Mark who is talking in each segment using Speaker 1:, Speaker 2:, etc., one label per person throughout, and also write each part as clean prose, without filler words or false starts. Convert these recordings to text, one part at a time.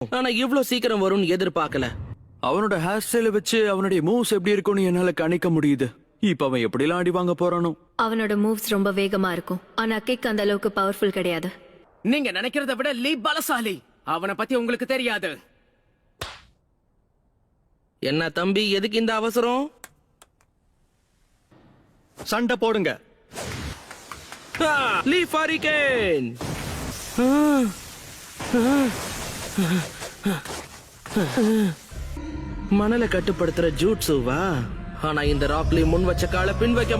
Speaker 1: ஆனா இவ்ளோ சீக்கிரம் வரும்னு எதிர்பார்க்கல.
Speaker 2: அவனோட ஹேர் ஸ்டைல வச்சு அவனுடைய மூவ்ஸ் எப்படி இருக்கும்னு என்னால கணிக்க முடியுது. இப்ப அவன் எப்படிலாம் அடி வாங்க போறானோ.
Speaker 3: அவனோட மூவ்ஸ் ரொம்ப வேகமா இருக்கும், ஆனா கிக் அந்த அளவுக்கு பவர்ஃபுல் கிடையாது.
Speaker 4: நீங்க நினைக்கிறத விட லீ பலசாலி. அவனை பத்தி உங்களுக்கு தெரியாது.
Speaker 1: என்ன தம்பி, எதுக்கு இந்த அவசரம்?
Speaker 2: சண்டை போடுங்க.
Speaker 1: லீ ஹரிகேன். மணலை கட்டுப்படுத்துற ஜூட்ஸுவா? ஆனா இந்த ராக்லி முன் வச்ச கால பின் வைக்க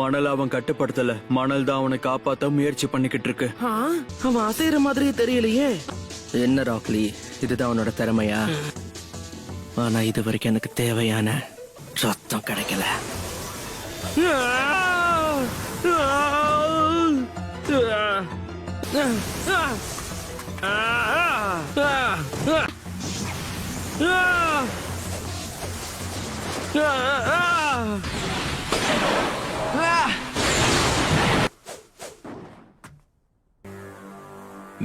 Speaker 2: மணல் அவன் கட்டுப்படுத்தல, மணல் தான் அவனை காப்பாத்த முயற்சி பண்ணிக்கிட்டு இருக்கு.
Speaker 1: அவன் அசைற மாதிரியே தெரியலையே. என்ன ராக்லி, இதுதான் அவனோட திறமையா? ஆனா இது வரைக்கும் எனக்கு தேவையான ரத்தம் கிடைக்கல.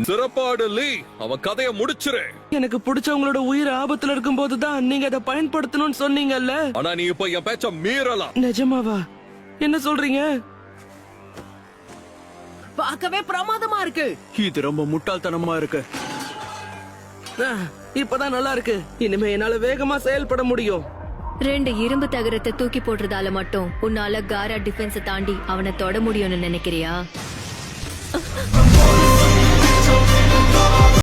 Speaker 5: சிறப்பாடு லீ, அவன் கதையை முடிச்சிரு.
Speaker 1: எனக்கு பிடிச்சவங்களோட உயிர் ஆபத்துல இருக்கும் போதுதான் நீங்க அதை பயன்படுத்தணும்னு சொன்னீங்கல்ல.
Speaker 5: ஆனா நீ இப்ப என் பேச்ச மீறலாம்.
Speaker 1: நிஜமாவா? என்ன சொல்றீங்க?
Speaker 4: பார்க்கவே பிரமாதமா இருக்கு.
Speaker 2: இது ரொம்ப முட்டாள்தனமா இருக்கு.
Speaker 1: இப்பதான் நல்லா இருக்கு. இனிமே என்னால வேகமா செயல்பட முடியும்.
Speaker 3: 2 இரும்பு தகரத்தை தூக்கி போடுறதால மட்டும் உன்னால காரா டிஃபென்ஸை தாண்டி அவனை தொட முடியும்னு நினைக்கிறியா?